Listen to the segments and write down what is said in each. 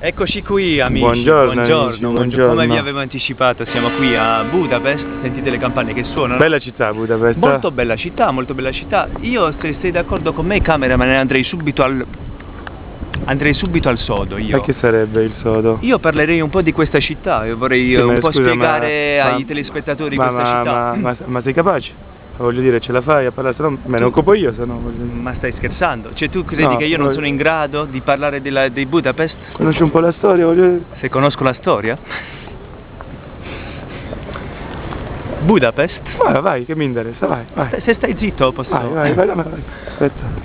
Eccoci qui amici, buongiorno, amici, buongiorno. Come vi avevo anticipato siamo qui a Budapest, sentite le campane che suonano. Bella città Budapest. Molto bella città, molto bella città. Io, se sei d'accordo con me, cameraman, andrei subito al sodo io. Ma che sarebbe il sodo? Io parlerei un po' di questa città, io vorrei un po' spiegare ai telespettatori questa città. Ma sei capace? Voglio dire, ce la fai a parlare, se no me ne occupo io, se no... Ma stai scherzando? Cioè tu credi che io non sono in grado di parlare di Budapest? Conosci un po' la storia, voglio dire? Se conosco la storia? Budapest? Vai, che mi interessa, vai. Se stai zitto posso... Vai, aspetta.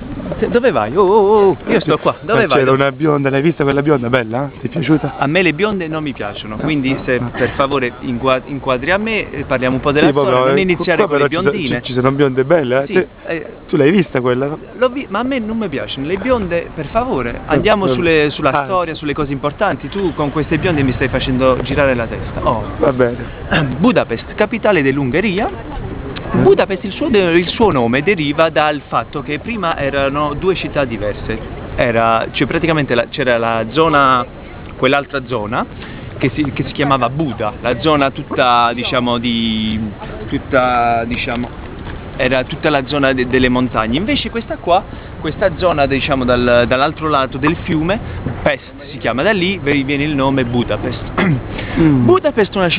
Dove vai? Io sto qua, dove vai? C'era una bionda, l'hai vista quella bionda, bella? Ti è piaciuta? A me le bionde non mi piacciono, quindi se per favore inquadri a me, parliamo un po' della storia, non iniziare con le biondine. Ci sono bionde belle, sì, tu l'hai vista quella? Ma a me non mi piacciono, le bionde, per favore, andiamo sulla storia, sulle cose importanti, tu con queste bionde mi stai facendo girare la testa. Va bene. Budapest, capitale dell'Ungheria. Budapest, il suo nome deriva dal fatto che prima erano due città diverse, cioè praticamente c'era la zona, quell'altra zona che si chiamava Buda, la zona tutta era tutta la zona delle montagne. Invece questa zona dall'altro lato del fiume, Pest si chiama, da lì viene il nome Budapest. Budapest è una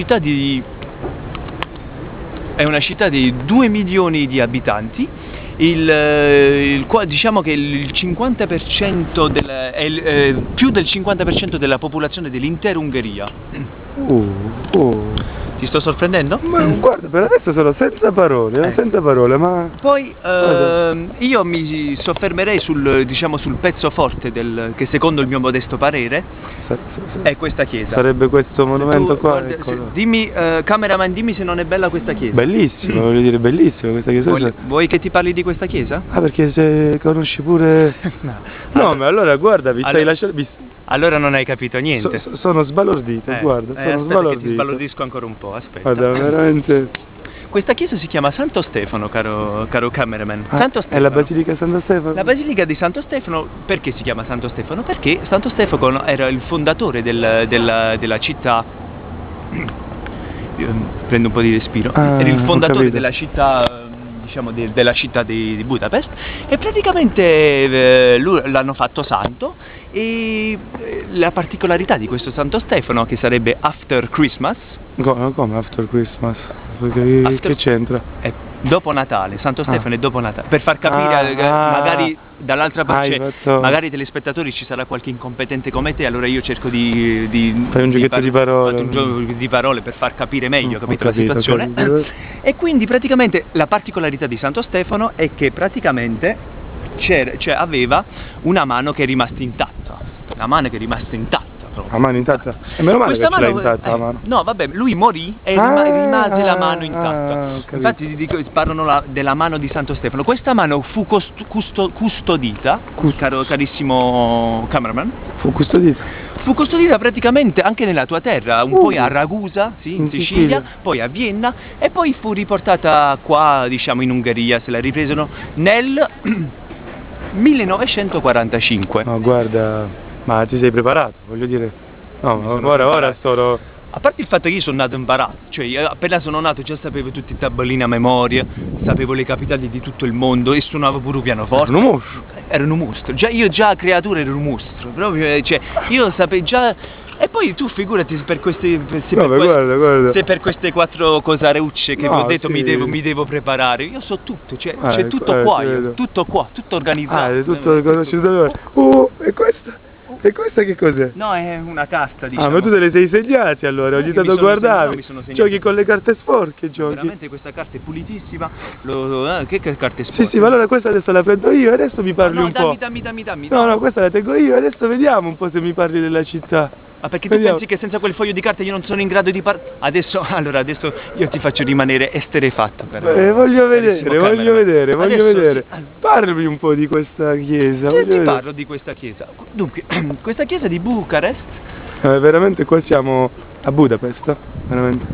città di 2 milioni di abitanti, diciamo che il 50% più del 50% della popolazione dell'intera Ungheria. Ti sto sorprendendo? Ma guarda, per adesso sono senza parole, ma... Poi io mi soffermerei sul pezzo forte che secondo il mio modesto parere è questa chiesa. Sarebbe questo monumento qua? Dimmi, cameraman, dimmi se non è bella questa chiesa. Bellissima, voglio dire, bellissima questa chiesa. Vuoi che ti parli di questa chiesa? Perché se conosci pure... No, ma allora guarda, allora non hai capito niente. Sono sbalordito, guarda, sono sbalordito. Ti sbalordisco ancora un po', aspetta. Guarda, veramente... Questa chiesa si chiama Santo Stefano, caro cameraman. Santo Stefano. È la Basilica Santo Stefano? La Basilica di Santo Stefano, perché si chiama Santo Stefano? Perché Santo Stefano era il fondatore della città... Prendo un po' di respiro. Era il fondatore della città... della città di Budapest, e praticamente l'hanno fatto santo, e la particolarità di questo Santo Stefano, che sarebbe After Christmas. Come After Christmas? Che c'entra? È dopo Natale, Santo Stefano è dopo Natale, per far capire magari dall'altra parte, magari i telespettatori ci sarà qualche incompetente come te, allora io cerco fai un giochetto di parole. Un gioco di parole per far capire meglio, capito la situazione? E quindi praticamente la particolarità di Santo Stefano è che praticamente aveva una mano che è rimasta intatta. La mano che è rimasta intatta. La mano intatta? E meno male che ce l'hai intatta la mano. No, vabbè, lui morì e rimase la mano intatta. Infatti ti dico, parlano della mano di Santo Stefano. Questa mano fu custodita, carissimo cameraman. Fu custodita? Fu custodita praticamente anche nella tua terra, poi a Ragusa, in Sicilia, poi a Vienna, e poi fu riportata qua, in Ungheria. Se la ripresero nel 1945. No, guarda... Ma ti sei preparato, voglio dire. No, ora sono... A parte il fatto che io sono nato imparato, cioè io appena sono nato già sapevo tutti i tabellini a memoria, sapevo le capitali di tutto il mondo e suonavo pure un pianoforte. Ero un mostro, io già creatura ero un mostro, proprio, cioè io sapevo già... E poi tu figurati per queste per queste 4 cosareucce che vi ho detto mi devo preparare. Io so tutto, c'è tutto qua, tutto organizzato. Tutto organizzato. E questa? E questa che cos'è? No, è una carta, ma tu te le sei segnati allora, ogni tanto guardavi. Giochi con le carte sporche, giochi. Veramente questa carta è pulitissima. Che carte sporche? Sì, ma allora questa adesso la prendo io, adesso mi parli un po'. Dammi. No, questa la tengo io, adesso vediamo un po' se mi parli della città. Ma perché tu pensi che senza quel foglio di carta io non sono in grado di parlare? Adesso io ti faccio rimanere esterefatta voglio vedere. Parlami un po' di questa chiesa. Ti parlo di questa chiesa. Dunque, questa chiesa di Bucarest. Veramente qua siamo a Budapest, veramente.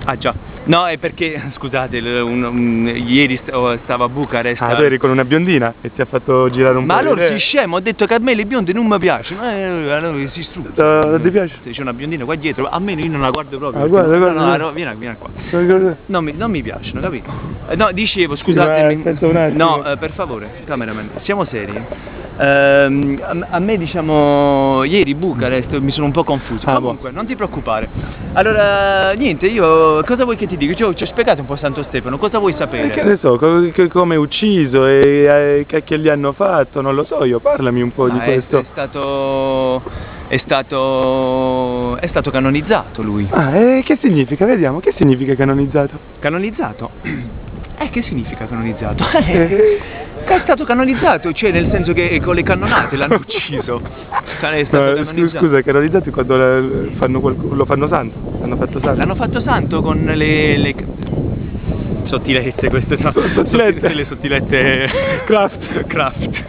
Ah già. No, è perché, scusate, ieri stavo a Bucarest. Ah, tu eri con una biondina e ti ha fatto girare un po'. Ma allora sei scemo, ho detto che a me le bionde non mi piacciono, allora si struzza. Non ti piace? Se c'è una biondina qua dietro, a me io non la guardo proprio. Ah, guarda. No, vieni qua. Non mi piacciono, capito? No, dicevo, Scusi, scusatemi. aspetta un attimo. No, per favore, cameraman, siamo seri. A me diciamo ieri Bucarest mi sono un po' confuso. Comunque non ti preoccupare. Allora niente, io cosa vuoi che ti dica? Ci ho spiegato un po' Santo Stefano, cosa vuoi sapere? Che ne so, come è ucciso e che gli hanno fatto, non lo so io, parlami un po' di questo. È stato canonizzato lui. Ah, e che significa? Vediamo, che significa canonizzato? Canonizzato? Che significa canonizzato? È stato canonizzato, cioè nel senso che con le cannonate l'hanno ucciso. È stato canonizzato. Scusa, canonizzato quando lo fanno santo? L'hanno fatto santo? L'hanno fatto santo con le sottilezze, queste sono sottilezze. Le sottilezze craft.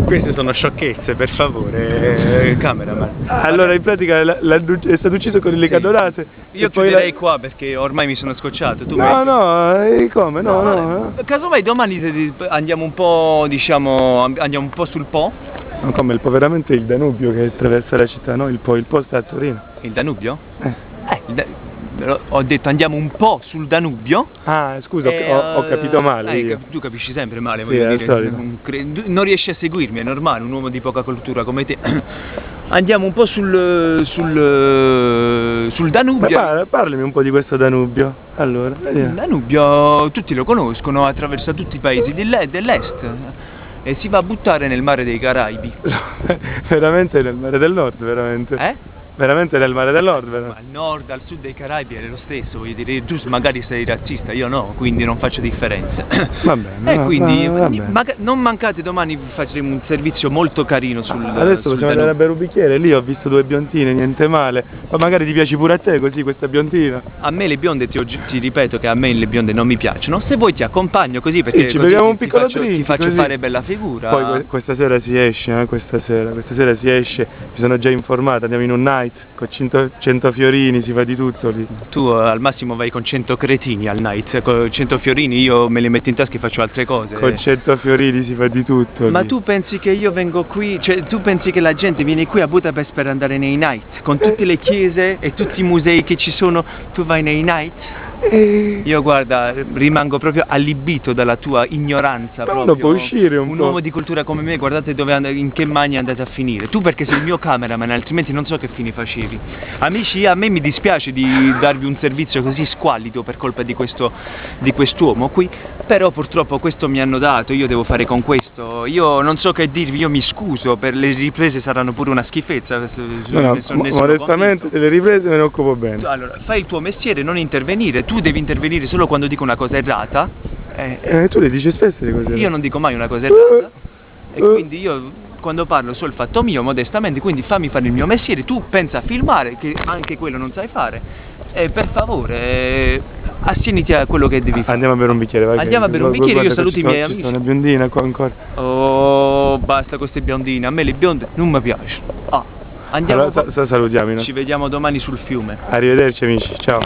Queste sono sciocchezze, per favore, cameraman. Allora in pratica è stato ucciso con le cannonate. Io chiuderei qua perché ormai mi sono scocciato. Tu come? No. Casomai domani andiamo un po', diciamo, andiamo un po' sul Po. No, come il Po veramente il Danubio che attraversa la città, no? Il Po sta a Torino. Il Danubio? Ho detto andiamo un po' sul Danubio. Ah, scusa, ho capito male io. Tu capisci sempre male, sì, voglio dire. Non riesci a seguirmi, è normale, un uomo di poca cultura come te. Andiamo un po' sul Danubio. Ma parlami un po' di questo Danubio. Allora, vediamo. Il Danubio tutti lo conoscono, attraversa tutti i paesi dell'est e si va a buttare nel mare dei Caraibi. Veramente nel mare del nord, veramente. Veramente nel mare del nord, vero? Ma al nord, al sud dei Caraibi è lo stesso, voglio dire, tu magari sei razzista, io no, quindi non faccio differenze. Va bene. Quindi va bene. non mancate, domani faremo un servizio molto carino adesso possiamo andare a bere un bicchiere, lì ho visto 2 biondine, niente male. Ma magari ti piace pure a te così questa biondina? A me le bionde, ti ripeto che a me le bionde non mi piacciono, se vuoi ti accompagno così perché ci beviamo un piccolo drink, ti faccio fare bella figura. Poi questa sera si esce, questa sera si esce, mi sono già informato, andiamo in un night. Con 100 fiorini si fa di tutto lì. Tu al massimo vai con 100 cretini al night, con 100 fiorini io me li metto in tasca e faccio altre cose. Con 100 fiorini si fa di tutto. Ma lì. Tu pensi che io vengo qui, cioè tu pensi che la gente viene qui a Budapest per andare nei night? Con tutte le chiese e tutti i musei che ci sono, tu vai nei night? Io guarda, rimango proprio allibito dalla tua ignoranza. Ma uno può uscire un po'. uomo di cultura come me, guardate in che mani andate a finire. Tu perché sei il mio cameraman, altrimenti non so che fini facevi. Amici, a me mi dispiace di darvi un servizio così squallido per colpa di quest'uomo qui, però purtroppo questo mi hanno dato, io devo fare con questo. Io non so che dirvi, io mi scuso, per le riprese saranno pure una schifezza. Onestamente delle riprese me ne occupo bene. Allora, fai il tuo mestiere, non intervenire. Tu devi intervenire solo quando dico una cosa errata. Tu le dici spesso le cose errate. Io non dico mai una cosa errata. E quindi io quando parlo so il fatto mio modestamente, quindi fammi fare il mio mestiere. Tu pensa a filmare, che anche quello non sai fare. E per favore astieniti a quello che devi fare. Andiamo a bere un bicchiere, vai. Andiamo a bere un bicchiere, io saluto i miei amici. C'è una biondina qua ancora. Oh, basta con queste biondine, a me le bionde non mi piacciono. Andiamo. Allora salutiamo. Ci vediamo domani sul fiume. Arrivederci amici, ciao.